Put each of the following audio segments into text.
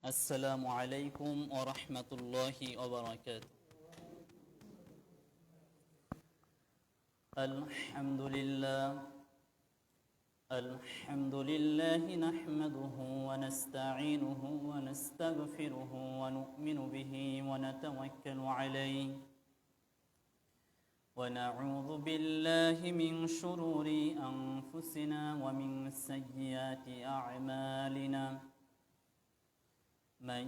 السلام عليكم ورحمة الله وبركاته. الحمد لله نحمده ونستعينه ونستغفره ونؤمن به ونتوكل عليه ونعوذ بالله من شرور أنفسنا ومن سيئات أعمالنا. من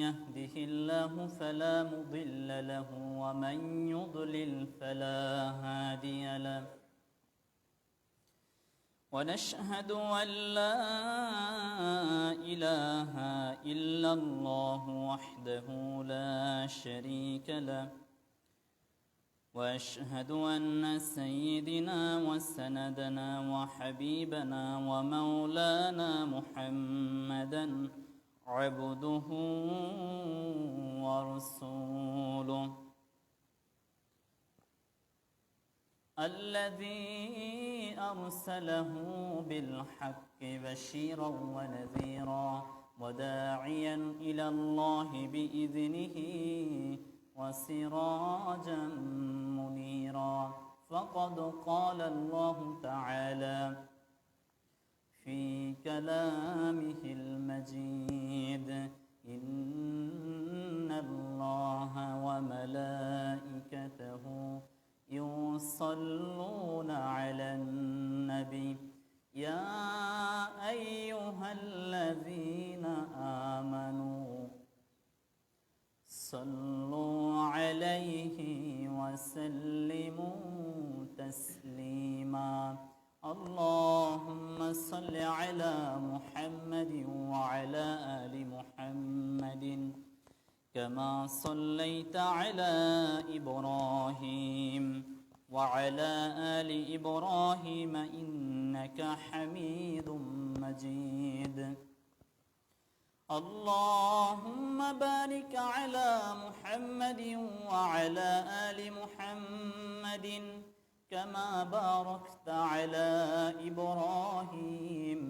يهده الله فلا مضل له ومن يضلل فلا هادي له. ونشهد أن لا إله إلا الله وحده لا شريك له. وأشهد أن سيدنا وسندنا وحبيبنا ومولانا محمدًا عبده ورسوله الذي أرسله بالحق بشيرا ونذيرا وداعيا إلى الله بإذنه وسراجا منيرا. فقد قال الله تعالى في كلامه المجيد: إن الله وملائكته يصلون على النبي يا أيها الذين آمنوا صلوا عليه وسلموا تسليما. اللهم صل على محمد وعلى آل محمد كما صليت على إبراهيم وعلى آل إبراهيم إنك حميد مجيد. اللهم بارك على محمد وعلى آل محمد كما باركت على إبراهيم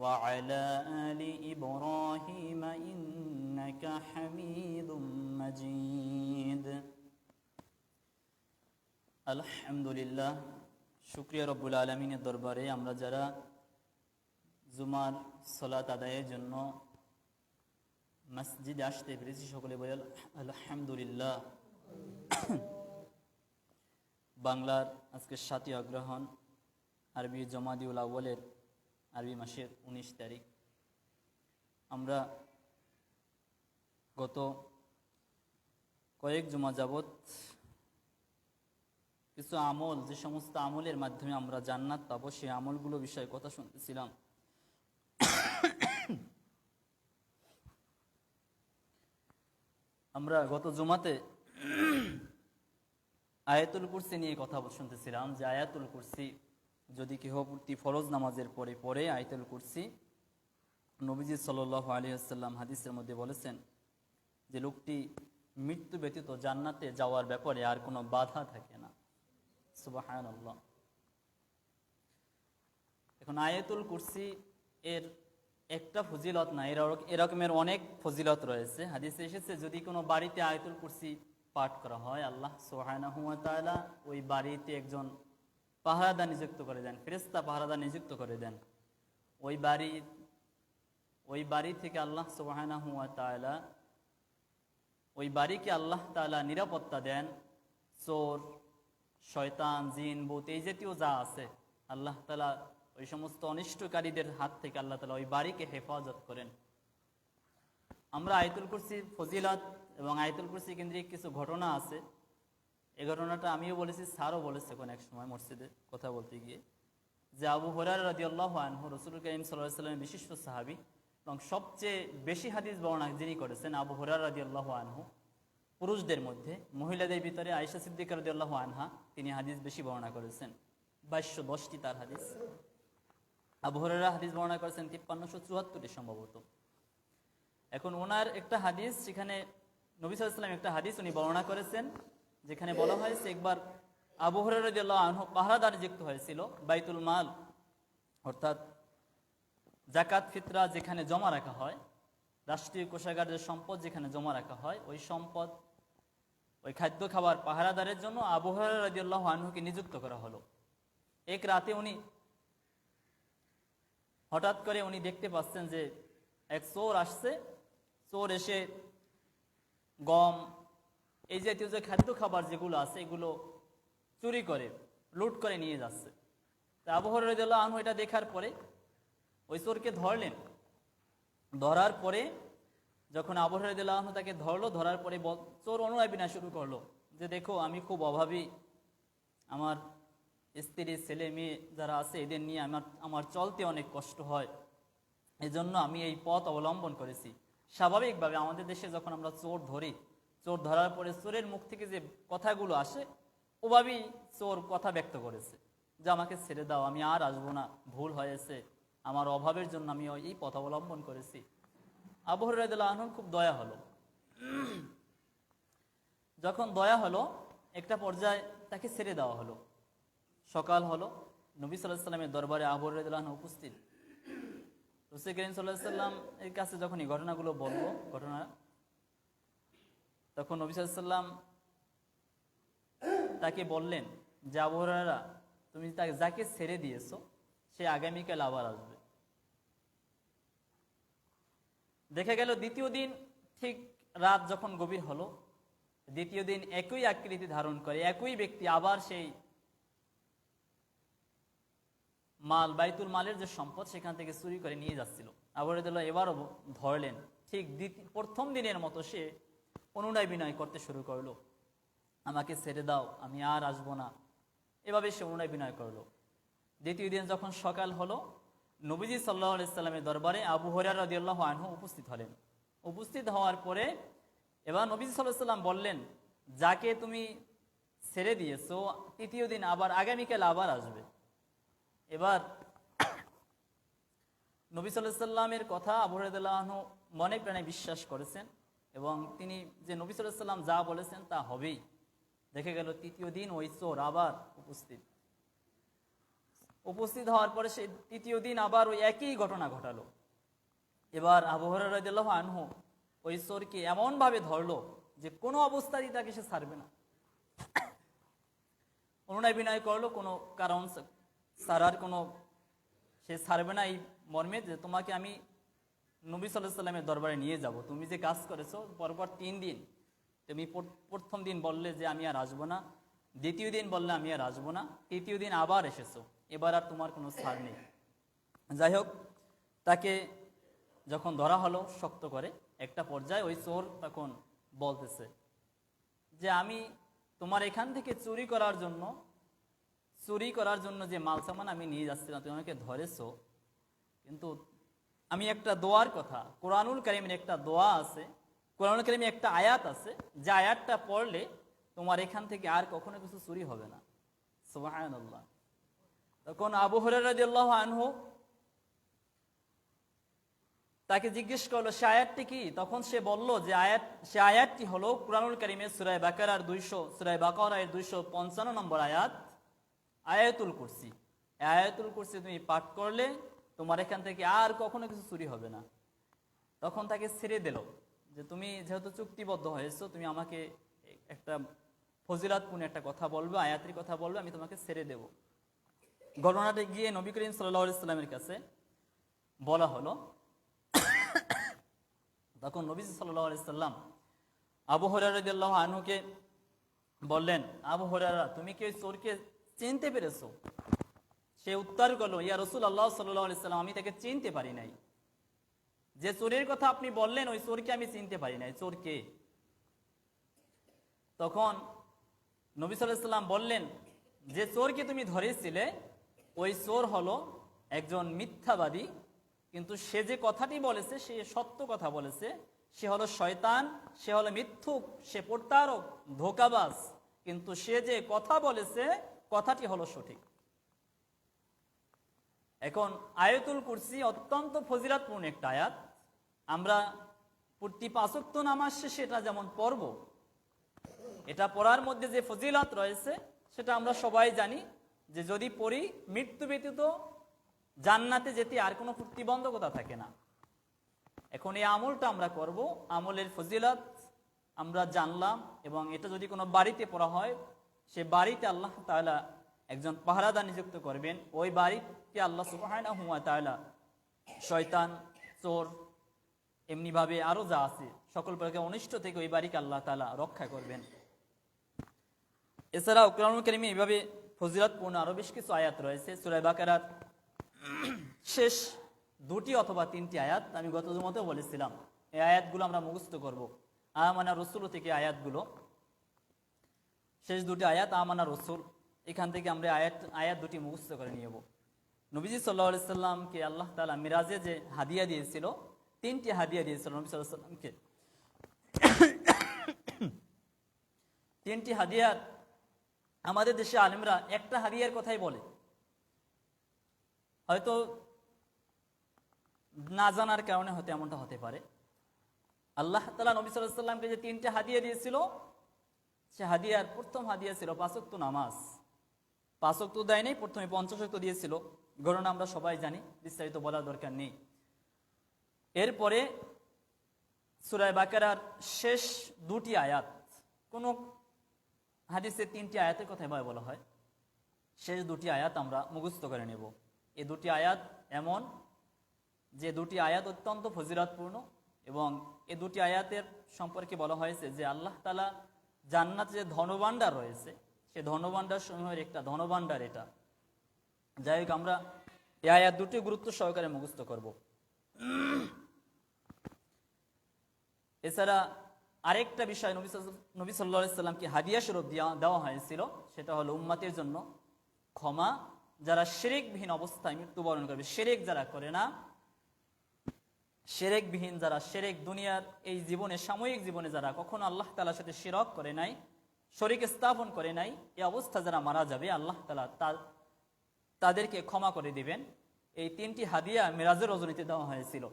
وعلى آل إبراهيم إنك حميد مجيد. আলহামদুলিল্লাহ, শুকরিয়া রব্বুল আলামিনের দরবারে আমরা যারা জুমার সালাত আদায়ের জন্য মসজিদে আসতে পেরেছি সকলে বলে আলহামদুলিল্লাহ। বাংলার আজকে 7ই অগ্রহায়ণ, আরবি জমাদিউল আউয়ালের আরবি মাসের 19 তারিখ। আমরা গত কয়েক জুমা যাবত কিছু আমল, যে সমস্ত আমলের মাধ্যমে আমরা জান্নাত পাবো, সেই আমলগুলো বিষয়ে কথা শুনতেছিলাম। আমরা গত জুমাতে আয়াতুল কুরসি নিয়ে কথা শুনতেছিলাম যে আয়াতুল কুরসি যদি কেহ প্রতি ফরজ নামাজের পরে পড়ে আয়াতুল কুরসি, নবীজি সাল্লাল্লাহু আলাইহি ওয়াসাল্লাম হাদিসের মধ্যে বলেছেন যে লোকটি মৃত্যু ব্যতীত জান্নাতে যাওয়ার ব্যাপারে আর কোনো বাধা থাকে না। সুবহানাল্লাহ। এখন আয়াতুল কুরসি এর একটা ফজিলত না, এরকমের অনেক ফজিলত রয়েছে। হাদিসে এসেছে যদি কোনো বাড়িতে আয়াতুল কুরসি পাঠ করা হয়, আল্লাহ সুবহানাহু ওয়া তাআলা ওই বাড়িতে একজন পাহারাদার নিযুক্ত করে দেন, ফেরেশতা পাহারাদার নিযুক্ত করে দেন। ওই বাড়ি থেকে আল্লাহ সুবহানাহু ওয়া তাআলা ওই বাড়িকে আল্লাহ তাআলা নিরাপত্তা দেন। চোর, শয়তান, জিন, ভূত এই জাতীয় যা আছে, আল্লাহ তাআলা ওই সমস্ত অনিষ্টকারীদের হাত থেকে আল্লাহ তাআলা ওই বাড়িকে হেফাজত করেন। আমরা আয়াতুল কুরসির ফজিলত এবং আয়াতুল কুরসি কেন্দ্রিক কিছু ঘটনা আছে। এই ঘটনাটা আমিও বলেছি, স্যারও বলেছে কোন এক সময় মসজিদে কথা বলতে গিয়ে, যে আবু হুরায়রা রাদিয়াল্লাহু আনহু রাসূল কারীম সাল্লাল্লাহু আলাইহি ওয়াসাল্লামের বিশিষ্ট সাহাবী এবং সবচেয়ে বেশি হাদিস বর্ণনা যিনি করেছেন আবু হুরায়রা রাদিয়াল্লাহু আনহু। পুরুষদের মধ্যে, মহিলাদের ভিতরে আয়েশা সিদ্দিকা রাদিয়াল্লাহু আনহা তিনি হাদিস বেশি বর্ণনা করেছেন, 2210টি তার হাদিস। আবু হুরায়রা হাদিস বর্ণনা করেছেন 5374টি সম্ভবত। এখন ওনার একটা হাদিস, সেখানে নবী সাল্লাল্লাহু আলাইহি ওয়াসাল্লাম একটা হাদিস উনি বর্ণনা করেছেন, যেখানে বলা হয়েছে একবার আবু হুরায়রা রাদিয়াল্লাহু আনহু পাহারাদার নিযুক্ত হয়েছিল বাইতুল মাল, অর্থাৎ যাকাত ফিতরা যেখানে জমা রাখা হয়, রাষ্ট্রীয় কোষাগার যে সম্পদ যেখানে জমা রাখা হয়, ওই সম্পদ, ওই খাদ্য খাবার পাহারাদারের জন্য আবু হুরায়রা রাদিয়াল্লাহু আনহুকে নিযুক্ত করা হলো। এক রাতে হঠাৎ করে উনি দেখতে পাচ্ছেন যে এক চোর আসছে। চোর এসে গম, এই জাতীয় যে খাদ্য খাবার যেগুলো আছে এগুলো চুরি করে, লুট করে নিয়ে যাচ্ছে। তা আবু হুরায়রা রাদিয়াল্লাহু আনহু এটা দেখার পরে ওই চোরকে ধরলেন। ধরার পরে যখন আবু হুরায়রা রাদিয়াল্লাহু আনহু তাকে ধরার পরে চোর অনুনয় বিনয় শুরু করলো যে দেখো, আমি খুব অভাবী, আমার স্ত্রী ছেলে মেয়ে যারা আছে এদের নিয়ে আমার চলতে অনেক কষ্ট হয়, এজন্য আমি এই পথ অবলম্বন করেছি। স্বাভাবিকভাবে আমাদের দেশে যখন আমরা চোর ধরি, চোর ধরার পরে চোরের মুখ থেকে যে কথাগুলো আসে, ওভাবেই চোর কথা ব্যক্ত করেছে যে আমাকে ছেড়ে দাও, আমি আর আসবো না, ভুল হয়েছে, আমার অভাবের জন্য আমি এই পথ অবলম্বন করেছি। আবু হুরায়রা রাদিয়াল্লাহু আনহুর খুব দয়া হলো। যখন দয়া হলো, একটা পর্যায়ে তাকে ছেড়ে দেওয়া হলো। সকাল হলো, নবী সাল্লাল্লাহু আলাইহি ওয়াসাল্লামের দরবারে আবু হুরায়রা রাদিয়াল্লাহু আনহু উপস্থিত। রাসূল করিম সাল্লাল্লাহু আলাইহি ওয়াসাল্লাম এর কাছে যখন এই ঘটনাগুলো বললো, তখন নবী সাল্লাল্লাহু আলাইহি ওয়াসাল্লাম তাকে বললেন যে আবু হুরায়রা, তুমি যাকে ছেড়ে দিয়েছো সে আগামীকাল আবার আসবে। দেখা গেল দ্বিতীয় দিন ঠিক রাত যখন গভীর হলো, দ্বিতীয় দিন একই আকৃতি ধারণ করে একই ব্যক্তি আবার সেই মাল, বাইতুল মালের যে সম্পদ সেখান থেকে চুরি করে নিয়ে যাচ্ছিল। আবু হুরায়রা এবারও ধরলেন। ঠিক প্রথম দিনের মতো সে অনুনয় বিনয় করতে শুরু করলো, আমাকে ছেড়ে দাও, আমি আর আসবো না। এভাবে সে অনুনয় বিনয় করলো। দ্বিতীয় দিন যখন সকাল হলো, নবীজি সাল্লাল্লাহু আলাইহি সাল্লামের দরবারে আবু হুরায়রা রাদিয়াল্লাহু আনহু উপস্থিত হলেন। উপস্থিত হওয়ার পরে এবার নবীজি সাল্লাল্লাহু আলাইহি সাল্লাম বললেন, যাকে তুমি ছেড়ে দিয়েছো তৃতীয় দিন আবার আগামীকাল আবার আসবে। এবার নবী সাল্লাল্লাহু আলাইহি সাল্লামের কথা আবু হুরায়রা রাদিয়াল্লাহু আনহু মনে প্রাণে বিশ্বাস করেছেন এবং তিনি যে নবী সাল্লাল্লাহু আলাইহি সাল্লাম যা বলেছেন তা হবেই। দেখে গেল তৃতীয় দিন ওই চোর আবার উপস্থিত হওয়ার পরে সে তৃতীয় দিন আবার ওই একই ঘটনা ঘটালো। এবার আবু হুরায়রা রাদিয়াল্লাহু আনহু ওই চোরকে এমন ভাবে ধরলো যে কোনো অবস্থাতেই তাকে সে ছাড়বে না। অনুনয় বিনয় করলো, কোনো কারণ ছাড়ার কোনো, সে ছাড়বে না এই মর্মে যে তোমাকে আমি নবী সাল্লাল্লাহু আলাইহি সাল্লামের দরবারে নিয়ে যাব। তুমি যে কাজ করেছো পরপর 3 দিন, তুমি প্রথম দিন বললে যে আমি আর আসবো না, দ্বিতীয় দিন বললে আমি আর আসবো না, তৃতীয় দিন আবার এসেছো, এবার আর তোমার কোনো ছাড় নেই। যাই হোক, তাকে যখন ধরা হলো শক্ত করে, একটা পর্যায়ে ওই চোর তখন বলতেছে যে আমি তোমার এখান থেকে চুরি করার জন্য যে মাল সামান আমি নিয়ে যাচ্ছিলাম, তুমি আমাকে ধরেছো, কিন্তু আমি একটা দোয়ার কথা, কোরআনুল কারীমের একটা দোয়া আছে, কোরআনুল কারীমে একটা আয়াত আছে, যে আয়াতটা পড়লে তোমার এখান থেকে আর কখনো কিছু চুরি হবে না। সুবহানাল্লাহ। তখন আবু হুরায়রা রাদিয়াল্লাহু আনহু তাকে জিজ্ঞেস করলো সে আয়াতটি কি? তখন সে বলল যে সে আয়াতটি হলো কুরআনুল কারীমের সূরা বাকারার 255 নম্বর আয়াত, আয়াতুল কুরসি। আয়াতুল কুরসি তুমি পাঠ করলে তোমার এখান থেকে আর কখনো কিছু চুরি হবে না। তখন তাকে ছেড়ে দিল যে তুমি যেহেতু চুক্তিবদ্ধ হয়েছো, তুমি আমাকে একটা ফজিলাতপূর্ণ একটা কথা বলবে, আয়াতের কথা বলবে, আমি তোমাকে ছেড়ে দেব। ঘটনাটা গিয়ে নবী করিম সাল্লাল্লাহু আলাইহি সাল্লামের কাছে বলা হলো। তখন নবী সাল্লাল্লাহু আলাইহি সাল্লাম আবু হুরায়রা রাদিয়াল্লাহু আনহুকে বললেন, আবু হুরায়রা, তুমি কি ওই চোরকে চিনতে পেরেছো? সে উত্তর করলো, ইয়া রাসূলুল্লাহ সাল্লাল্লাহু আলাইহি সাল্লাম, আমি তাকে চিনতে পারি নাই। যে চোরের কথা আপনি বললেন ওই চোরকে আমি চিনতে পারি নাই, চোর কে? তখন নবী সাল্লাল্লাহু আলাইহি সাল্লাম বললেন, যে চোরকে তুমি ধরেছিলে ওই চোর হলো একজন মিথ্যাবাদী, কিন্তু সে যে কথাটি বলেছে সে সত্য কথা বলেছে। সে হলো শয়তান, সে হলো মিথ্যুক, সে প্রতারক, ধোঁকাবাজ, কিন্তু সে যে কথা বলেছে কথাটি হলো সঠিক। এখন আয়াতুল কুরসি অত্যন্ত ফজিলাতপূর্ণ একটা আয়াত। আমরা প্রতি 5 ওয়াক্ত নামাজ শেষে এটা যেমন পড়ব, এটা পড়ার মধ্যে যে ফজিলত রয়েছে সেটা আমরা সবাই জানি, যে যদি পড়ি মৃত্যু ব্যতীত জান্নাতে যেতে আর কোনো প্রতিবন্ধকতা থাকে না। এখন এই আমলটা আমরা করব, আমলের ফজিলত আমরা জানলাম, এবং এটা যদি কোনো বাড়িতে পড়া হয়, সে বাড়িতে আল্লাহ তাআলা একজন পাহারাদার নিযুক্ত করবেন। ওই বাড়িতে আল্লাহ সুবহানাহু ওয়া তাআলা শয়তান, চোর, এমনিভাবে আরও যা আছে সকল প্রকার অনিষ্ট থেকে ওই বাড়িকে আল্লাহ তাআলা রক্ষা করবেন। এছাড়াও কোরআনুল কারীমে এইভাবে ফজিলতপূর্ণ আরও বেশ কিছু আয়াত রয়েছে। সূরা বাকারার শেষ 2টি অথবা 3টি আয়াত আমি গত জুমাতেও বলেছিলাম, এই আয়াতগুলো আমরা মুখস্থ করব। আমানা রসুল থেকে আয়াতগুলো, শেষ 2টি আয়াত আমানা রসুল, এখান থেকে আমরা আয়াত 2টি মুখস্থ করে নিয়ে যাব। নবীজি সাল্লাল্লাহু আলাইহি সাল্লামকে আল্লাহ তাআলা মিরাজে যে হাদিয়া দিয়েছিল, 3টি হাদিয়া দিয়েছিল নবী সাল্লাল্লাহু আলাইহি সাল্লামকে। 3টি হাদিয়ার আমাদের দেশে আলেমরা একটা হাদিয়ার কথাই বলে, হয়তো না জানার কারণে হয়তো এমনটা হতে পারে। আল্লাহ তাআলা নবী সাল্লাল্লাহু আলাইহি সাল্লামকে যে 3টা হাদিয়া দিয়েছিল, সে হাদিয়ার প্রথম হাদিয়া ছিল 5 ওয়াক্ত নামাজ। 5 ওয়াক্ত দেয় নাই, প্রথমে 50 ওয়াক্ত দিয়েছিল। ঘটনা আমরা সবাই জানি, বিস্তারিত বলার দরকার নেই। এরপরে সূরা বাকারার শেষ 2টি আয়াত, কোন হাদিসে 3টি আয়াতের কথাই বলা হয়, শেষ 2টি আয়াত আমরা মুখস্থ করে নেব। এই 2টি আয়াত এমন যে 2টি আয়াত অত্যন্ত ফজিলতপূর্ণ, এবং এই 2টি আয়াতের সম্পর্কে বলা হয়েছে যে আল্লাহ তাআলা জান্নাতে যে ধনভাণ্ডার রয়েছে, সে ধনভাণ্ডার সমূহের একটা ধনভাণ্ডার এটা। যাই হোক, আমরা এই আয়াত 2টি গুরুত্ব সহকারে মুখস্থ করব। এছাড়া আরেকটা বিষয় নবী সাল্লাল্লাহু আলাইহি সাল্লামকে হাদিয়া স্বরূপ দেওয়া হয়েছিল, সেটা হলো উম্মতের জন্য ক্ষমা। যারা শিরকবিহীন অবস্থায় মৃত্যুবরণ করবে, শিরক যারা করে না, শিরকবিহীন যারা, শিরক দুনিয়ার এই জীবনে, সাময়িক জীবনে যারা কখনো আল্লাহ তাআলার সাথে শিরক করে নাই, শরীক স্থাপন করে নাই, এই অবস্থা যারা মারা যাবে আল্লাহ তাআলা তাদেরকে ক্ষমা করে দিবেন। এই 3টি হাদিয়া মিরাজের রজনীতে দেওয়া হয়েছিল।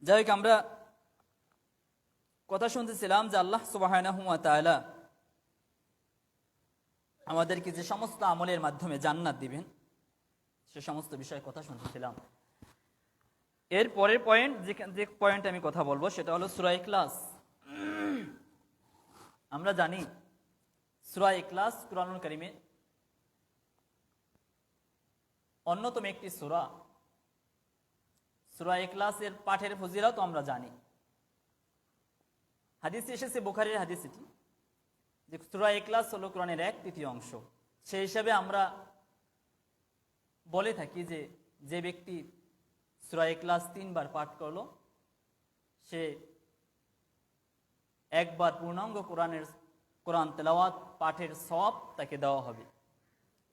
যাই হোক, আমরা কথা শুনতেছিলাম যে আল্লাহ সুবহানাহু ওয়া তাআলা আমাদেরকে যে সমস্ত আমলের মাধ্যমে জান্নাত দিবেন, সে সমস্ত বিষয়ে কথা শুনতেছিলাম। এর পরের পয়েন্ট, যে পয়েন্টে আমি কথা বলবো, সেটা হলো সূরা ইখলাস। আমরা জানি সূরা ইখলাস কুরআনুল কারীমে অন্যতম একটি সূরা। সূরা ইখলাসের পাঠের ফজিলত আমরা জানি, হাদিসে এসেছে, বুখারীর হাদিস এটি, যে সূরা ইখলাস হলো কোরআনের 1/3 অংশ। সেই হিসাবে আমরা বলে থাকি যে যে ব্যক্তি সূরা ইখলাস 3 বার পাঠ করলো, সে একবার পূর্ণাঙ্গ কোরআন তেলাওয়াত পাঠের সওয়াব তাকে দেওয়া হবে,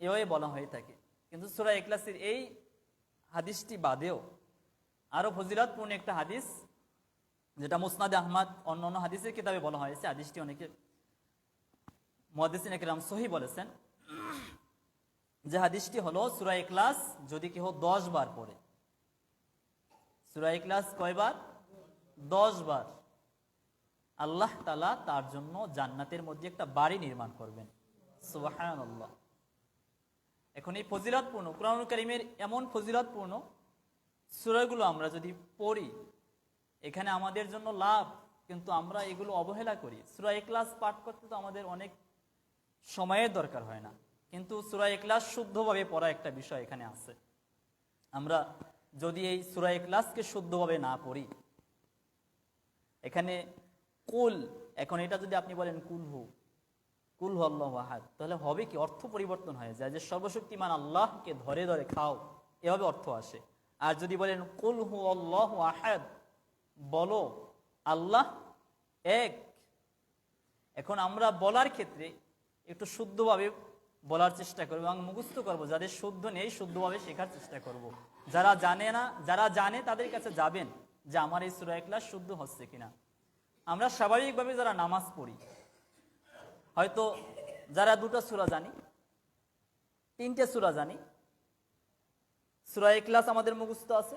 এভাবে বলা হয়ে থাকে। কিন্তু সূরা ইখলাসের এই হাদিসটি বাদেও আরো ফজিলতপূর্ণ একটা হাদিস, যেটা মুসনাদে আহমদ অন্যান্য হাদিসের কিতাবে বলা হয়েছে, হাদিসটি অনেকে মুহাদ্দিসিনে কেরাম সহিহ বলেছেন, যে হাদিসটি হলো সূরা ইখলাস যদি কেউ 10 বার পড়ে, সূরা ইখলাস কয়বার? 10 বার, আল্লাহ তাআলা তার জন্য জান্নাতের মধ্যে একটা বাড়ি নির্মাণ করবেন। সুবহানাল্লাহ। এখন এই ফজিলতপূর্ণ কুরআনুল কারীমের এমন ফজিলতপূর্ণ সূরাগুলো আমরা যদি পড়ি, এখানে আমাদের জন্য লাভ, কিন্তু আমরা এগুলো অবহেলা করি। সূরা ইখলাস পাঠ করতে তো আমাদের অনেক সময়ের দরকার হয় না, কিন্তু সূরা ইখলাস শুদ্ধভাবে পড়া একটা বিষয় এখানে আছে। আমরা যদি এই সূরা ইখলাসকে শুদ্ধভাবে না পড়ি, এখানে কুল, এখন এটা যদি আপনি বলেন কুল হু আল্লাহু আহাদ, তাহলে হবে কি? অর্থ পরিবর্তন হয়ে যায়, যে সর্বশক্তিমান আল্লাহকে ধরে ধরে খাও, এভাবে অর্থ আসে। আর যদি বলেন কুল হু আল্লাহু আহাদ, বলো আল্লাহ এক। এখন আমরা বলার ক্ষেত্রে একটু শুদ্ধভাবে বলার চেষ্টা করবো এবং মুখস্থ করবো। যাদের শুদ্ধ নেই, শুদ্ধভাবে শেখার চেষ্টা করব। যারা জানে না, যারা জানে তাদের কাছে যাবেন যে আমার এই সূরা ইখলাস শুদ্ধ হচ্ছে কিনা। আমরা স্বাভাবিকভাবে যারা নামাজ পড়ি, হয়তো যারা 2টা সূরা জানি, 3টে সূরা জানি, সূরা ইখলাস আমাদের মুখস্থ আছে,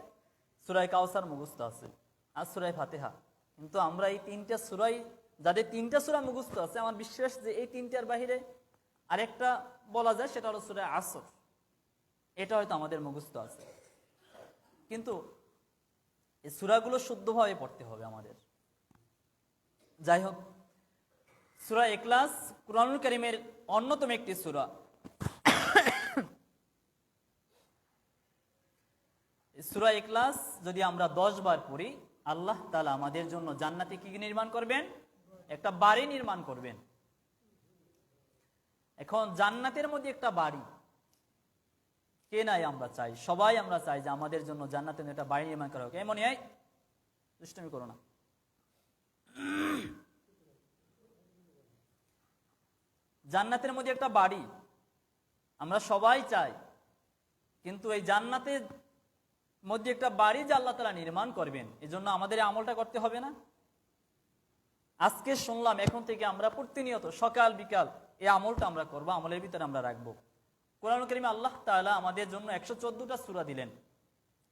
সূরা কাউসার মুখস্থ আছে, আর সূরা ফাতিহা। কিন্তু আমরা এই 3টা সূরাই, যাদের 3টা সূরা মুখস্থ আছে, আমার বিশ্বাস যে এই 3টার বাহিরে আরেকটা বলা যায় সেটা হলো সূরা আসর। এটা হয়তো আমাদের মুখস্থ আছে, কিন্তু এই সূরাগুলো শুদ্ধভাবে পড়তে হবে আমাদের। যাই হোক, সূরা ইখলাস কুরআনুল কারীমের অন্যতম একটি সূরা। সূরা ইখলাস যদি আমরা 10 বার পড়ি, আল্লাহ তাআলা আমাদের জন্য জান্নাতে কি নির্মাণ করবেন? একটা বাড়ি নির্মাণ করবেন। এখন জান্নাতের মধ্যে একটা বাড়ি কে নাই আমরা চাই, সবাই আমরা চাই যে আমাদের জন্য জান্নাতের একটা বাড়ি নির্মাণ করা হোক। এমনই দুষ্টামি করো না। জান্নাতের মধ্যে একটা বাড়ি আমরা সবাই চাই, কিন্তু এই জান্নাতের মধ্যে একটা বাড়ি যে আল্লাহ তাআলা নির্মাণ করবেন, এজন্য আমাদের এই আমলটা করতে হবে না? আজকে শুনলাম, এখন থেকে আমরা প্রতিনিয়ত সকাল বিকাল এই আমলটা আমরা করবো, আমলের ভিতরে আমরা রাখবো। কোরআনুল কারীমে আল্লাহ তাআলা আমাদের জন্য 114টা সূরা দিলেন।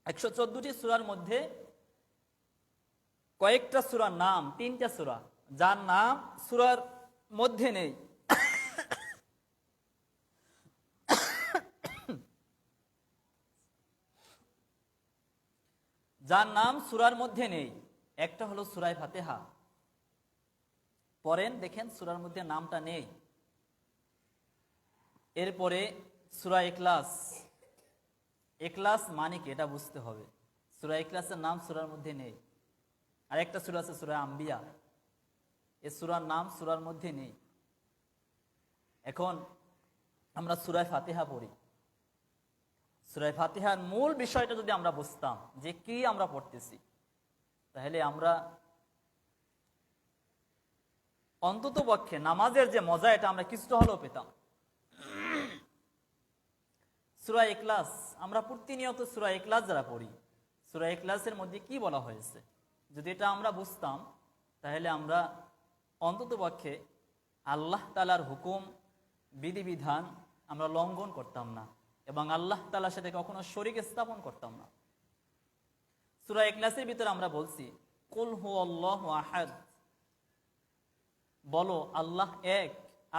114টি সূরার মধ্যে কয়েকটা সূরার নাম, 3টা সূরা যার নাম সূরার মধ্যে নেই। যার নাম সূরার মধ্যে নেই, একটা হলো সূরা ফাতিহা। পড়েন দেখেন, সূরার মধ্যে নামটা নেই। এরপরে সূরা ইখলাস। ইখলাস মানে কি এটা বুঝতে হবে। সূরা ইখলাসের নাম সূরার মধ্যে নেই। আর একটা সূরা আছে সূরা আম্বিয়া, এই সূরার নাম সূরার মধ্যে নেই। এখন আমরা সূরা ফাতিহা পড়ি। সূরা ফাতিহার মূল বিষয়টা যদি আমরা বুঝতাম যে কি আমরা পড়তেছি, তাহলে আমরা অন্ততপক্ষে নামাজের যে মজা এটা আমরা কিছুটা হলেও পেতাম। সূরা ইখলাস, আমরা প্রতিনিয়ত সূরা ইখলাস যারা পড়ি, সূরা ইখলাসের মধ্যে কি বলা হয়েছে যদি এটা আমরা বুঝতাম, তাহলে আমরা অন্ততপক্ষে আল্লাহ তাআলার হুকুম বিধিবিধান আমরা লঙ্ঘন করতাম না এবং আল্লাহ তাআলার সাথে কখনো শরীক স্থাপন করতাম না। সূরা ইখলাসের ভিতরে আমরা বলছি কুল হুয়াল্লাহু আহাদ, বলো আল্লাহ এক।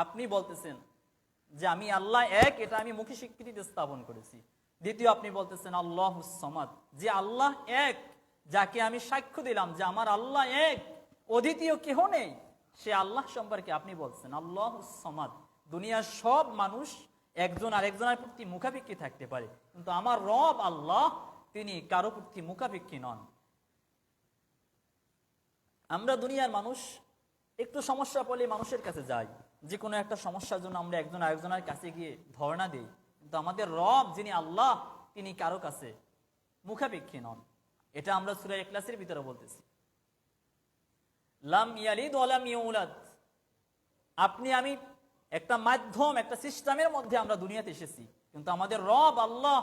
আপনি বলতেছেন যে আমি আল্লাহ এক, এটা আমি মুখে স্বীকৃতি স্থাপন করেছি। দ্বিতীয়, আপনি বলতেছেন আল্লাহুস সামাদ, যে আল্লাহ এক, যাকে আমি সাক্ষ্য দিলাম যে আমার আল্লাহ এক, অদ্বিতীয় কেহ নেই, সে আল্লাহ সম্পর্কে আপনি বলছেন আল্লাহুস সামাদ। দুনিয়ার সব মানুষ একজন আরেকজনের প্রতি মুখাপেক্ষী থাকতে পারে, কিন্তু আমার রব আল্লাহ তিনি কারো প্রতি মুখাপেক্ষী নন। আমরা দুনিয়ার মানুষ একটু সমস্যা পড়লে মানুষের কাছে যাই, যে কোনো একটা সমস্যার জন্য আমরা একজন আরেকজনের কাছে গিয়ে ধর্ণা দিই, কিন্তু আমাদের রব যিনি আল্লাহ তিনি কারো কাছে মুখাপেক্ষী নন। এটা আমরা সূরা ইখলাসের ভিতরে বলতেছি। লাম ইয়ালিদ ওয়া লাম ইউলাদ, আপনি আমি একটা মাধ্যম, একটা সিস্টেমের মধ্যে আমরা দুনিয়াতে এসেছি, কিন্তু আমাদের রব আল্লাহ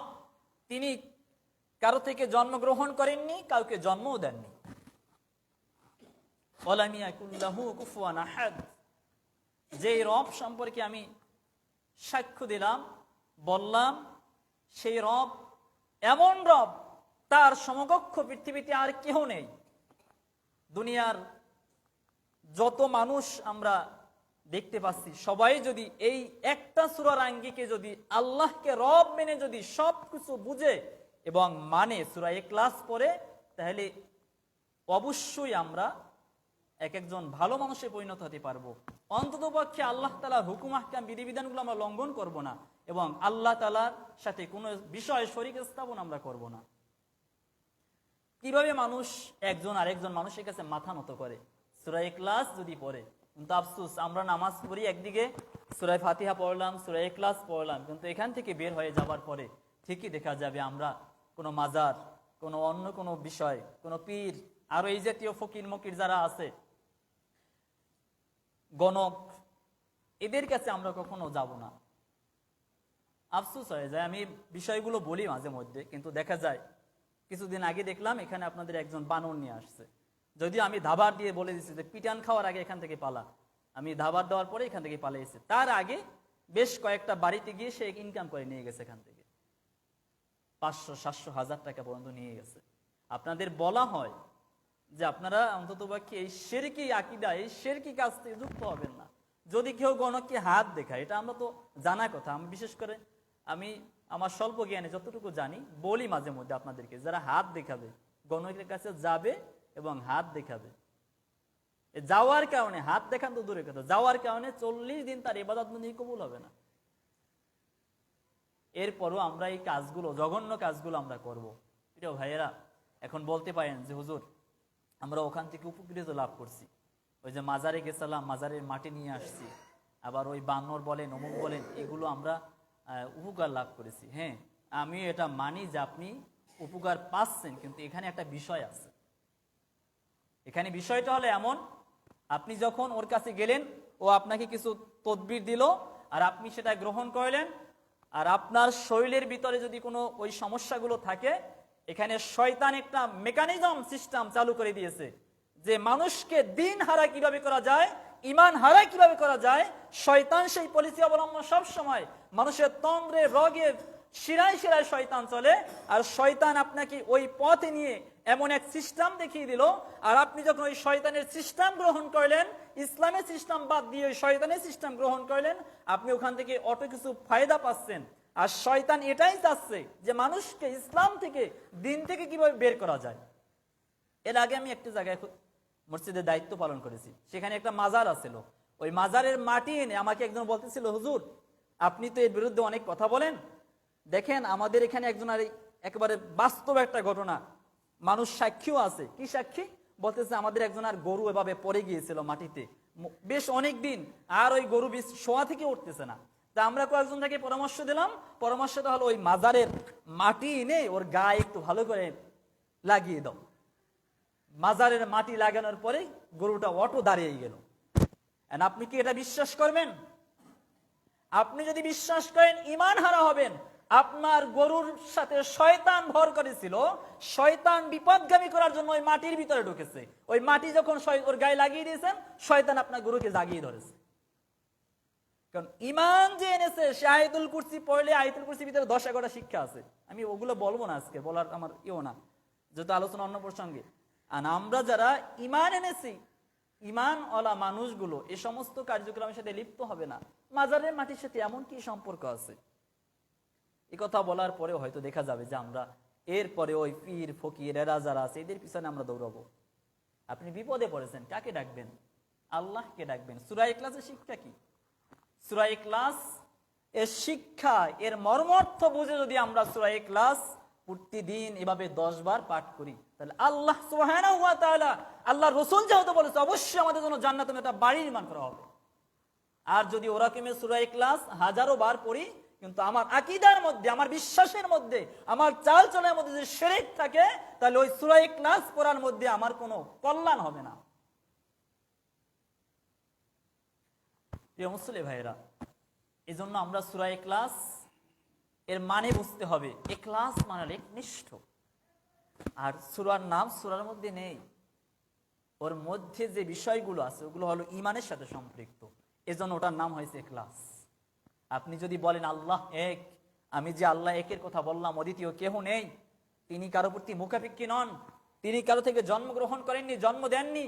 তিনি কারো থেকে জন্মগ্রহণ করেননি, কাউকে জন্মও দেননি। ওয়ালাম ইয়াকুল লাহু কুফুয়ান আহাদ, যে রব সম্পর্কে আমি সাক্ষ্য দিলাম, বললাম, সেই রব এমন রব তার সমকক্ষ পৃথিবীতে আর কেউ নেই। দুনিয়ার যত মানুষ আমরা দেখতে পাচ্ছি, সবাই যদি এই একটা সূরার আঙ্গিকে যদি আল্লাহকে রব মেনে যদি সবকিছু বুঝে এবং মানে সূরা ইখলাস পড়ে, তাহলে অবশ্যই আমরা এক একজন ভালো মানুষে পরিণত হতে পারবো। অন্ততপক্ষে আল্লাহ তাআলার হুকুম আহকাম বিধিবিধানগুলো আমরা লঙ্ঘন করব না এবং আল্লাহ তাআলার সাথে কোনো বিষয়ে শরীক স্থাপন আমরা করব না। কিভাবে মানুষ একজন আরেকজন মানুষের কাছে মাথা নত করে সূরা ইখলাস যদি পড়ে, কিন্তু আফসোস আমরা নামাজ পড়ি, একদিকে সূরা ফাতিহা পড়লাম, সূরা ইখলাস পড়লাম, কিন্তু এখান থেকে বের হয়ে যাবার পরে ঠিকই দেখা যাবে আমরা কোনো মাজার, কোনো অন্য কোনো বিষয়, কোনো পীর, আরো এই জাতীয় ফকির মকির যারা আছে, গণক, এদের কাছে আমরা কখনো যাব না। আফসোস হয়ে যায়, আমি বিষয়গুলো বলি মাঝে মধ্যে, কিন্তু দেখা যায় কিছুদিন আগে দেখলাম এখানে আপনাদের একজন বানর নিয়ে আসছে। যদিও আমি ধাবার দিয়ে বলে দিচ্ছি যে পিটান খাওয়ার আগে এখান থেকে পালা, আমি ধাবার দেওয়ার পরে এখান থেকে পালিয়েছি। তার আগে বেশ কয়েকটা বাড়িতে গিয়ে সে ইনকাম করে নিয়ে গেছে, এখান থেকে 500, 700, 1000 টাকা পর্যন্ত নিয়ে গেছে। আপনাদের বলা হয় যে আপনারা অন্ততপক্ষে এই শিরকি আকীদা, এই শিরকি কাজ থেকে যুক্ত হবেন না। যদি কেউ গণককে হাত দেখায়, এটা আমরা তো জানা কথা, আমি বিশেষ করে আমি আমার স্বল্প জ্ঞানে যতটুকু জানি বলি মাঝে মধ্যে আপনাদেরকে, যারা হাত দেখাবে গণকের কাছে যাবে এবং হাত দেখাবে, যাওয়ার কারণে, হাত দেখান তো দূরের কথা, যাওয়ার কারণে 40 দিন তার ইবাদত বন্দেগী কবুল হবে না। এরপরও আমরা এই কাজগুলো, জঘন্য কাজগুলো আমরা করব। প্রিয় ভাইয়েরা, এখন বলতে পারেন যে হুজুর আমরা ওখান থেকে উপকৃত লাভ করছি, ওই যে মাজারে গেছিলাম, মাজারের মাটি নিয়ে আসছি, আবার ওই বানর বলেন অমুক বলেন, এগুলো আমরা উপকার লাভ করেছি। হ্যাঁ, আমি এটা মানি যে আপনি উপকার পাচ্ছেন, কিন্তু এখানে একটা বিষয় আছে। এখানে বিষয়টা হলো এমন, আপনি যখন ওর কাছে গেলেন, ও আপনাকে কিছু তদবির দিল আর আপনি সেটা গ্রহণ করলেন, আর আপনার শরীরের ভিতরে যদি কোনো ওই সমস্যাগুলো থাকে, এখানে শয়তান একটা মেকানিজম সিস্টেম চালু করে দিয়েছে যে মানুষকে দিন হারা কিভাবে করা যায়, ইমান হারা কিভাবে করা যায়। শয়তান সেই পলিসি অবলম্বন সব সময়, মানুষের তন্দ্রে রোগে শিরায় শিরায় শয়তান চলে, আর শয়তান আপনাকে ওই পথে নিয়ে এমন এক সিস্টেম দেখিয়ে দিল, আর আপনি যখন ওই শয়তানের সিস্টেম গ্রহণ করলেন, ইসলামের সিস্টেম বাদ দিয়ে ওই শয়তানের সিস্টেম গ্রহণ করলেন, আপনি ওখান থেকে অত কিছু ফায়দা পাচ্ছেন। আর শয়তান এটাই চাচ্ছে যে মানুষকে ইসলাম থেকে, দিন থেকে কিভাবে বের করা যায়। এর আগে আমি একটা জায়গায় মসজিদের দায়িত্ব পালন করেছি, সেখানে একটা মাজার আছিল, ওই মাজারের মাটি এনে আমাকে একজন বলতেছিল, হুজুর আপনি তো এর বিরুদ্ধে অনেক কথা বলেন, দেখেন আমাদের এখানে একজন, আর একেবারে বাস্তব একটা ঘটনা, মানুষ সাক্ষীও আছে। কি সাক্ষী? বলতেছে আমাদের একজন আর গরু এভাবে পড়ে গিয়েছিল মাটিতে বেশ অনেক দিন, আর ওই গরু শোয়া থেকে উঠতেছে না। তা আমরা কয়েকজন থেকে পরামর্শ দিলাম, পরামর্শটা হলো ওই মাজারের মাটি এনে ওর গায়ে একটু ভালো করে লাগিয়ে দাও। মাজারের মাটি লাগানোর পরে গরুটা অটো দাঁড়িয়ে গেল। আপনি কি এটা বিশ্বাস করবেন? আপনি যদি বিশ্বাস করেন ঈমান হারা হবেন। আপনার গরুর সাথে শয়তান ভর করেছিল, শয়তান বিপদগামী করার জন্য ওই মাটির ভিতরে ঢুকেছে। ওই মাটি যখন ওর গায়ে লাগিয়ে দিয়েছেন, শয়তান আপনার গরুকে জাগিয়ে ধরেছে। কারণ ঈমান যে এনেছে, সে আয়াতুল কুরসি পড়লে, আয়াতুল কুরসির ভিতরে 10-11টা শিক্ষা আছে। আমি ওগুলো বলবো না আজকে, বলার আমার ইও না, যেহেতু আলোচনা অন্য প্রসঙ্গে। আর আমরা যারা ঈমান এনেছি, ঈমানওয়ালা মানুষগুলো এই সমস্ত কার্যক্রমের সাথে লিপ্ত হবে না। মাজারের মাটির সাথে এমন কি সম্পর্ক আছে? এই কথা বলার পরেও হয়তো দেখা যাবে যে আমরা এরপরে ওই পীর ফকির এরা যারা আছে, এদের পিছনে আমরা দৌড়াবো। আপনি বিপদে পড়েছেন, কাকে ডাকবেন? আল্লাহকে ডাকবেন। সূরা ইখলাসের শিক্ষা কি? সূরা ইখলাস এর শিক্ষা, এর মর্মার্থ বুঝে যদি আমরা সূরা ইখলাস প্রতিদিন এভাবে 10 বার পাঠ করি, তাহলে আল্লাহ সুবহানাহু ওয়া তাআলা, আল্লাহর রাসূল যেহেতু বলেছে, অবশ্যই আমাদের জন্য জান্নাতে একটা বাড়ি নির্মাণ করা হবে। আর যদি ওরকমের সূরা ইখলাস হাজারো বার পড়ি, কিন্তু আমার আকীদার মধ্যে, আমার বিশ্বাসের মধ্যে, আমার চালচলনের মধ্যে যদি শিরক থাকে, তাহলে ওই সূরা ইখলাস পড়ার মধ্যে আমার কোনো কল্যাণ হবে না। প্রিয় মুসলিম ভাইরা, এজন্য আমরা সূরা ইখলাস এর মানে বুঝতে হবে। ইখলাস মানে একনিষ্ঠ। আর সূরার নাম সূরার মধ্যে নেই, ওর মধ্যে যে বিষয়গুলো আছে ওগুলো হলো ঈমানের সাথে সম্পৃক্ত, এজন্য ওটার নাম হয়েছে ইখলাস। আপনি যদি বলেন আল্লাহ এক, আমি যে আল্লাহ একের কথা বললাম, অদ্বিতীয় কেহ নেই, তিনি কারো প্রতি মুখাপেক্ষী নন, তিনি কারো থেকে জন্মগ্রহণ করেননি, জন্ম দেননি,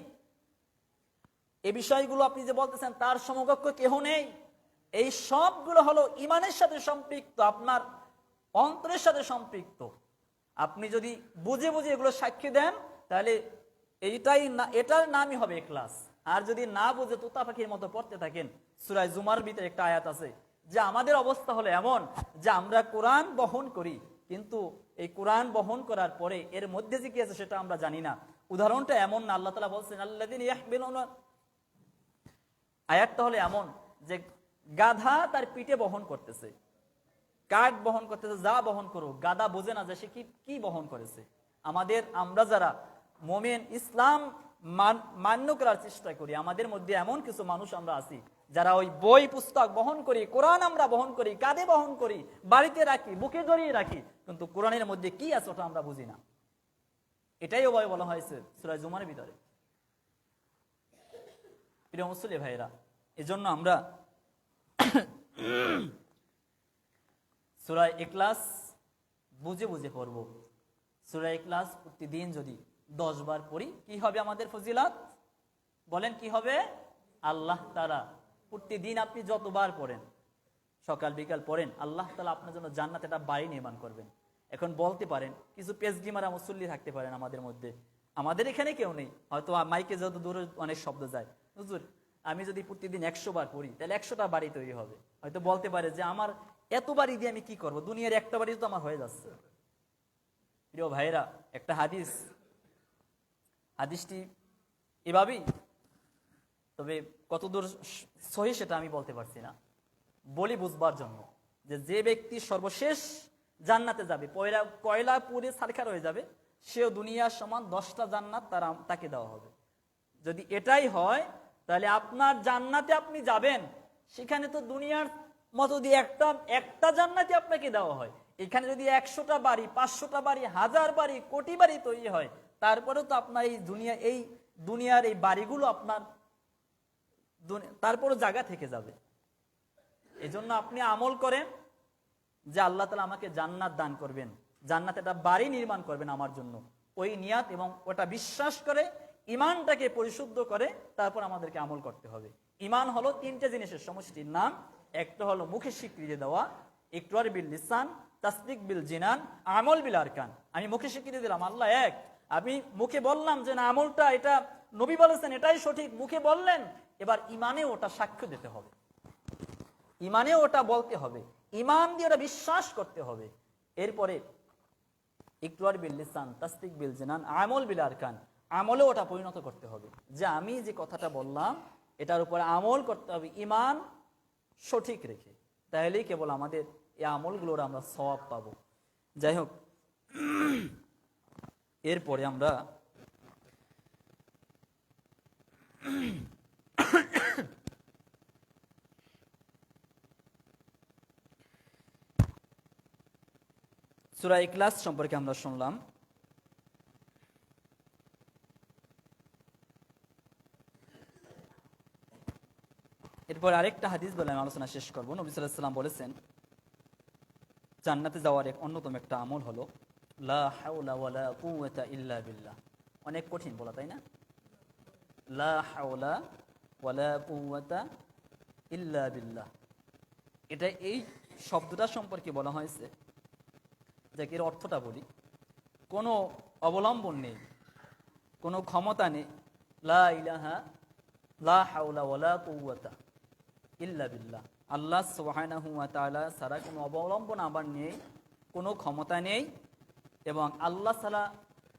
এই বিষয়গুলো আপনি যে বলতেছেন তার সমকক্ষ কেহ নেই, এই সবগুলো হলো ঈমানের সাথে সম্পৃক্ত, আপনার অন্তরের সাথে সম্পৃক্ত। আপনি যদি বুঝে বুঝে এগুলো সাক্ষী দেন, তাহলে এটার নামই হবে ইখলাস। আর যদি না বুঝে তোতা পাখির মতো পড়তে থাকেন, সূরা জুমার ভিতরে একটা আয়াত আছে যে আমাদের অবস্থা হলো এমন যে আমরা কোরআন বহন করি, কিন্তু এই কোরআন বহন করার পরে এর মধ্যে যে কি আছে সেটা আমরা জানি না। উদাহরণটা এমন না, আল্লাহ তাআলা বলছেন আল্লাযীনা ইয়াহমিলুনা, আয়াতটা হলো এমন যে গাধা তার পিঠে বহন করতেছে, কাঠ বহন করতেছে, যা বহন করুক, গাধা বোঝে না যে সে কি বহন করেছে। আমরা যারা মুমিন, ইসলাম মান্য করার চেষ্টা করি, আমাদের মধ্যে এমন কিছু মানুষ আমরা আছি যারা ওই বই পুস্তক বহন করি, কোরআন আমরা বহন করি, কাঁধে বহন করি, বাড়িতে রাখি, বুকে জড়িয়ে রাখি, কিন্তু কোরআনের মধ্যে কি আছে ওটা আমরা বুঝি না। এটাই ওভাবে বলা হয়েছে সূরা জুমার ভিতরে। প্রিয় মুসলিম ভাইরা, এজন্য আমরা সূরা ইখলাস বুঝে বুঝে পড়ব। সূরা ইখলাস প্রতিদিন যদি 10 বার পড়ি, কি হবে আমাদের ফজিলত? বলেন কি হবে? আল্লাহ তাআলা প্রতিদিন আপনি যতবার পড়েন, সকাল বিকাল পড়েন, আল্লাহ তাআলা আপনার জন্য জান্নাতে একটা বাড়ি নির্মাণ করবেন। এখন বলতে পারেন, কিছু পেজডিমারা মুসল্লি থাকতে পারেন আমাদের মধ্যে, আমাদের এখানে কেউ নেই, হয়তো মাইকে যত দূরে অনেক শব্দ যায়, হুজুর আমি যদি প্রতিদিন 100 বার পড়ি তাহলে 100টা বাড়ি তৈরি হবে। হয়তো বলতে পারে যে আমার এত বাড়ি দিয়ে আমি কি করব, দুনিয়ার একটা বাড়ি তো আমার হয়ে যাচ্ছে। প্রিয় ভাইরা, একটা হাদিসটি এভাবেই, তবে কতদূর সহি সেটা আমি বলতে পারছি না, বলি বুঝবার জন্য, যে ব্যক্তি সর্বশেষ জান্নাতে যাবে, কয়লা পুড়ে ছারখার হয়ে যাবে, সেও দুনিয়ার সমান 10টা জান্নাত তাকে দেওয়া হবে। যদি এটাই হয় তাহলে আপনার জান্নাতে আপনি যাবেন, সেখানে তো দুনিয়ার মতো দিয়ে একটা জান্নাতে আপনাকে দেওয়া হয়। এখানে যদি 100টা বাড়ি, 500টা বাড়ি, 1000 বাড়ি, কোটি বাড়ি তৈরি হয়, তারপরেও তো আপনার এই দুনিয়ার এই বাড়িগুলো আপনার তারপরও জায়গা থেকে যাবে। এজন্য আপনি আমল করেন যে আল্লাহ তাআলা আমাকে জান্নাত দান করবেন, জান্নাতে একটা বাড়ি নির্মাণ করবেন আমার জন্য, ওই নিয়াত এবং ওটা বিশ্বাস করে ইমানটাকে পরিশুদ্ধ করে তারপর আমাদেরকে আমল করতে হবে। ইমান হলো 3টে জিনিসের সমষ্টির নাম। একটা হলো মুখে স্বীকৃতি দেওয়া, ইকরার বিল লিসান, তাসদিক বিল জিনান, আমল বিল আরকান। আমি মুখে স্বীকৃতি দিলাম আল্লাহ এক, আমি মুখে বললাম যে না আমলটা এটা নবী বলেছেন এটাই সঠিক, মুখে বললেন, এবার ইমানে ওটা সাক্ষ্য দিতে হবে, ইমানে ওটা বলতে হবে, ইমান দিয়ে ওটা বিশ্বাস করতে হবে। এরপরে ইকরার বিল লিসান, তাসদিক বিল জিনান, আমল বিল আরকান, আমলে ওটা পরিণত করতে হবে, যে আমি যে কথাটা বললাম এটার উপর আমল করতে হবে ইমান সঠিক রেখে, তাহলেই কেবল আমাদের এই আমলগুলোর আমরা সওয়াব পাবো। যাই হোক, এরপরে আমরা সূরা ইখলাস সম্পর্কে আমরা শুনলাম। এরপর আরেকটা হাদিস বলে আমি আলোচনা শেষ করবো। নবী সাল্লাল্লাহু আলাইহি ওয়াসাল্লাম বলেছেন, জান্নাতে যাওয়ার এক অন্যতম একটা আমল হলো লা হাওলা ওয়ালা কুওয়াতা ইল্লা বিল্লাহ। অনেক কঠিন বলা, তাই না? লা হাওলা ওয়ালা কুওয়াতা ইল্লা বিল্লাহ, এটা এই শব্দটা সম্পর্কে বলা হয়েছে, যাকে এর অর্থটা বলি, কোনো অবলম্বন নেই, কোনো ক্ষমতা নেই, লা ইলাহা লা হাওলা ওয়ালা কুওয়াতা ইল্লা বিল্লাহ, আল্লাহ সুবহানাহু ওয়া তাআলা ছাড়া কোনো অবলম্বন আমার নেই, কোনো ক্ষমতা নেই, এবং আল্লাহ ছাড়া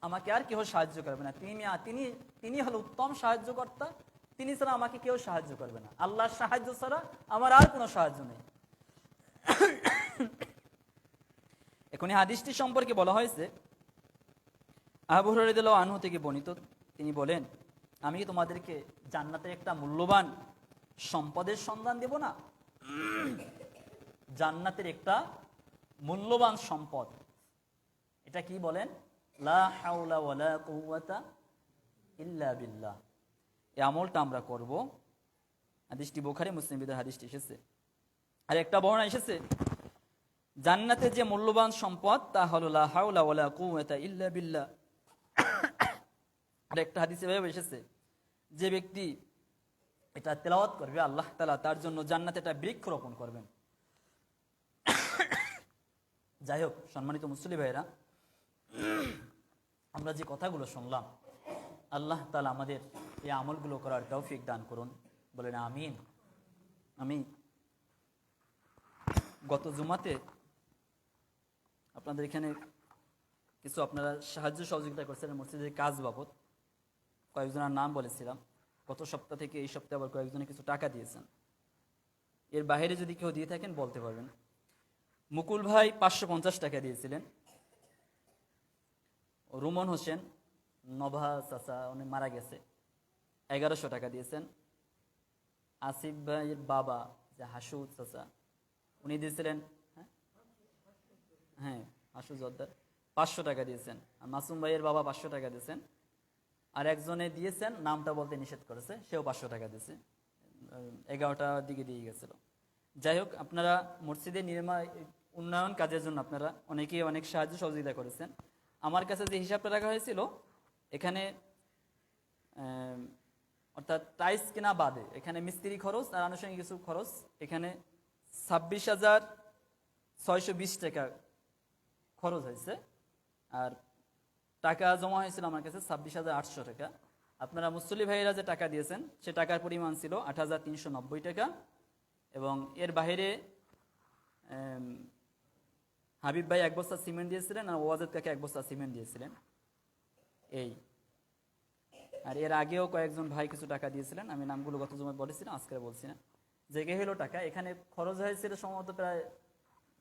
আমাকে আর কেউ সাহায্য করবে না। তিনি হলো উত্তম সাহায্যকর্তা, তিনি ছাড়া আমাকে কেউ সাহায্য করবে না। আল্লাহর সাহায্য ছাড়া আমার আর কোনো সাহায্য নেই। এখন এই হাদিসটি সম্পর্কে বলা হয়েছে, আবু হুরায়রা রাদিয়াল্লাহু আনহু থেকে বর্ণিত, তিনি বলেন, আমি কি তোমাদেরকে জান্নাতের একটা মূল্যবান সম্পদের সন্ধান দেব না? জান্নাতের একটা মূল্যবান সম্পদ, এটা কি বলেন? লা হাওলা ওয়ালা কুওয়াতা ইল্লা বিল্লাহ। এই আমলটা আমরা করব। হাদিসটি বুখারী মুসলিমের হাদিসটি এসেছে। আর একটা বর্ণনা এসেছে, জান্নাতে যে মূল্যবান সম্পদ তা হলো লা হাওলা ওয়ালা কুওয়াতা ইল্লা বিল্লাহ। আর একটা হাদিসে ভাবে এসেছে, যে ব্যক্তি এটা তেলাওয়াত করবে আল্লাহ তাআলা তার জন্য জান্নাতে একটা বৃক্ষ রোপণ করবেন। যাই হোক, সম্মানিত মুসল্লি ভাইরা, আমরা যে কথাগুলো শুনলাম, আল্লাহ তাআলা আমাদের এই আমলগুলো করার তৌফিক দান করুন, বলেন আমিন। আমি গত জুমাতে আপনাদের এখানে কিছু আপনারা সাহায্য সহযোগিতা করছিলেন মসজিদের কাজ বাবদ, কয়েকজনের নাম বলেছিলাম। গত সপ্তাহ থেকে এই সপ্তাহে আবার কয়েকজনে কিছু টাকা দিয়েছেন। এর বাইরে যদি কেউ দিয়ে থাকেন বলতে পারবেন। মুকুল ভাই 550 টাকা দিয়েছিলেন। রুমন হোসেন নভা চাচা, উনি মারা গেছে, 1100 টাকা দিয়েছেন। আসিফ ভাইয়ের বাবা যে হাসু চাচা, উনি দিয়েছিলেন হ্যাঁ হাসু জর্দার 500 টাকা দিয়েছেন। আর মাসুম ভাইয়ের বাবা 500 টাকা দিয়েছেন। আর একজনে দিয়েছেন, নামটা বলতে নিষেধ করেছে, সেও 500 টাকা দিয়েছে। 11টার দিকে দিয়ে গেছিল। যাই হোক, আপনারা মসজিদের উন্নয়ন কাজের জন্য আপনারা অনেকেই অনেক সাহায্য সহযোগিতা করেছেন। আমার কাছে যে হিসাবটা রাখা হয়েছিল, এখানে অর্থাৎ টাইলস কেনা বাদে এখানে মিস্ত্রি খরচ আর আনুষঙ্গিক কিছু খরচ এখানে 26,620 টাকা খরচ হয়েছে। আর টাকা জমা হয়েছিল আমার কাছে 26,800 টাকা। আপনারা মুসল্লি ভাইয়েরা যে টাকা দিয়েছেন সে টাকার পরিমাণ ছিল 8,390 টাকা। এবং এর বাইরে হাবিব ভাই 1 বস্তা সিমেন্ট দিয়েছিলেন আর ওয়াজেদ কাকে 1 বস্তা সিমেন্ট দিয়েছিলেন এই। আর এর আগেও কয়েকজন ভাই কিছু টাকা দিয়েছিলেন, আমি নামগুলো গত জমায় বলেছিলাম, আজকে বলছি না। জেগে হলো টাকা এখানে খরচ হয়েছিল সম্ভবত প্রায়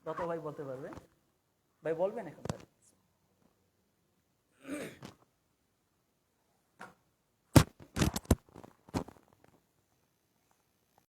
কত ভাই বলতে পারবে? ভাই বলবেন এখন?